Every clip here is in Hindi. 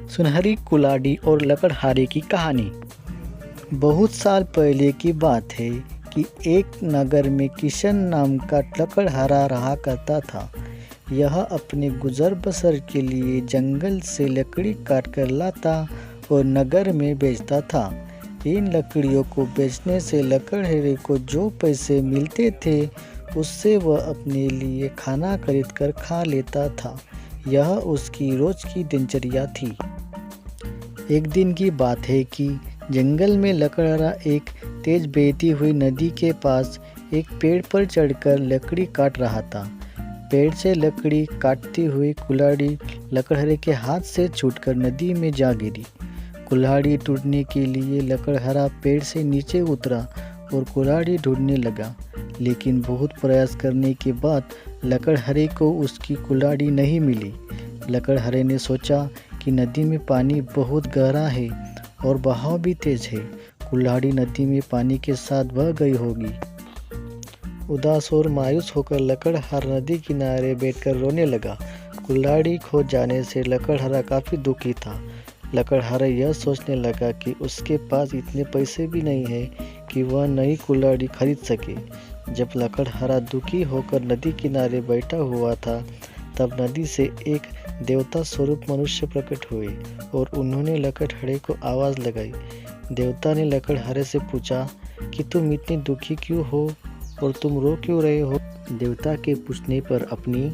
सुनहरी कुल्हाड़ी और लकड़हारे की कहानी। बहुत साल पहले की बात है कि एक नगर में किशन नाम का लकड़हारा रहा करता था। यह अपने गुजर बसर के लिए जंगल से लकड़ी काट कर लाता और नगर में बेचता था। इन लकड़ियों को बेचने से लकड़हारे को जो पैसे मिलते थे उससे वह अपने लिए खाना खरीद कर खा लेता था। यह उसकी रोज की दिनचर्या थी। एक दिन की बात है कि जंगल में लकड़हारा एक तेज बहती हुई नदी के पास एक पेड़ पर चढ़कर लकड़ी काट रहा था। पेड़ से लकड़ी काटती हुई कुल्हाड़ी लकड़हारे के हाथ से छूटकर नदी में जा गिरी। कुल्हाड़ी ढूंढने के लिए लकड़हारा पेड़ से नीचे उतरा और कुल्हाड़ी ढूंढने लगा, लेकिन बहुत प्रयास करने के बाद लकड़हारे को उसकी कुल्हाड़ी नहीं मिली। लकड़हारे ने सोचा कि नदी में पानी बहुत गहरा है और बहाव भी तेज है। कुल्हाड़ी नदी में पानी के साथ बह गई होगी। उदास और मायूस होकर लकड़हारा नदी किनारे बैठकर रोने लगा। कुल्हाड़ी खो जाने से लकड़हारा काफ़ी दुखी था। लकड़हारा यह सोचने लगा कि उसके पास इतने पैसे भी नहीं है कि वह नई कुल्हाड़ी खरीद सके। जब लकड़हारा दुखी होकर नदी किनारे बैठा हुआ था, तब नदी से एक देवता स्वरूप मनुष्य प्रकट हुए और उन्होंने लकड़हारे को आवाज़ लगाई। देवता ने लकड़हारे से पूछा कि तुम इतनी दुखी क्यों हो और तुम रो क्यों रहे हो। देवता के पूछने पर अपनी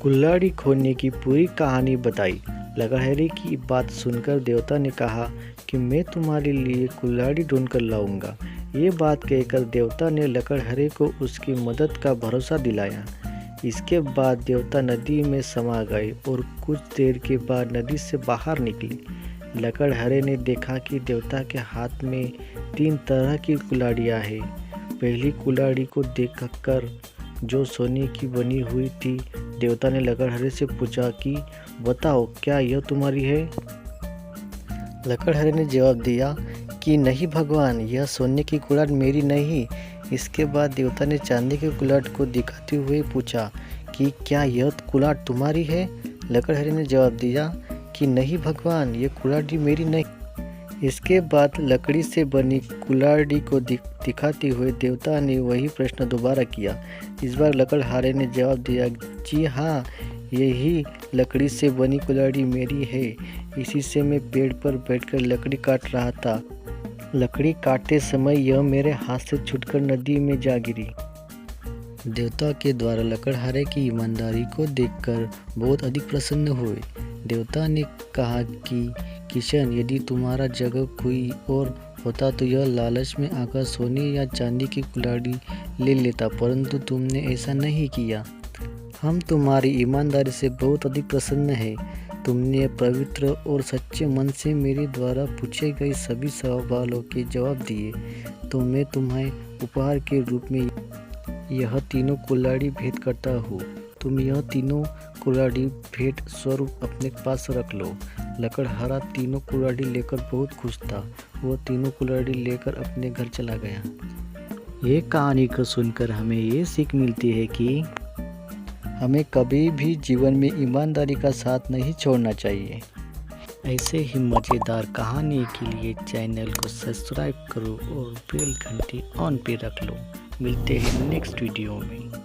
कुल्हाड़ी खोने की पूरी कहानी बताई। लकड़हारे की बात सुनकर देवता ने कहा कि मैं तुम्हारे लिए कुल्हाड़ी ढूंढ कर लाऊंगा। ये बात कहकर देवता ने लकड़हारे को उसकी मदद का भरोसा दिलाया। इसके बाद देवता नदी में समा गए और कुछ देर के बाद नदी से बाहर निकले। लकड़हारे ने देखा कि देवता के हाथ में 3 तरह की कुल्हाड़ियाँ हैं। पहली कुल्हाड़ी को देखकर, जो सोने की बनी हुई थी, देवता ने लकड़हारे से पूछा कि बताओ, क्या यह तुम्हारी है। लकड़हारे ने जवाब दिया कि नहीं भगवान, यह सोने की कुल्हाड़ मेरी नहीं। इसके बाद देवता ने चांदी की कुल्हाड़ को दिखाते हुए पूछा कि क्या यह कुल्हाड़ तुम्हारी है। लकड़हारे ने जवाब दिया कि नहीं भगवान, यह कुल्हाड़ी मेरी नहीं। इसके बाद लकड़ी से बनी कुल्हाड़ी को दिखाते हुए देवता ने वही प्रश्न दोबारा किया। इस बार लकड़हारे ने जवाब दिया, जी हाँ, यही लकड़ी से बनी कुल्हाड़ी मेरी है। इसी से मैं पेड़ पर बैठकर लकड़ी काट रहा था। लकड़ी काटते समय यह मेरे हाथ से छूटकर नदी में जा गिरी। देवता के द्वारा लकड़हारे की ईमानदारी को देखकर बहुत अधिक प्रसन्न हुए। देवता ने कहा कि किशन, यदि तुम्हारा जगह कोई और होता तो यह लालच में आकर सोने या चांदी की कुल्हाड़ी ले लेता, परंतु तुमने ऐसा नहीं किया। हम तुम्हारी ईमानदारी से बहुत अधिक प्रसन्न हैं। तुमने पवित्र और सच्चे मन से मेरे द्वारा पूछे गए सभी सवालों के जवाब दिए, तो मैं तुम्हें उपहार के रूप में यह तीनों कुल्हाड़ी भेंट करता हूँ। तुम यह तीनों कुल्हाड़ी भेंट स्वरूप अपने पास रख लो। लकड़हारा तीनों कुल्हाड़ी लेकर बहुत खुश था। वह तीनों कुल्हाड़ी लेकर अपने घर चला गया। ये कहानी को सुनकर हमें ये सीख मिलती है कि हमें कभी भी जीवन में ईमानदारी का साथ नहीं छोड़ना चाहिए। ऐसे ही मज़ेदार कहानी के लिए चैनल को सब्सक्राइब करो और बेल घंटी ऑन पे रख लो। मिलते हैं नेक्स्ट वीडियो में।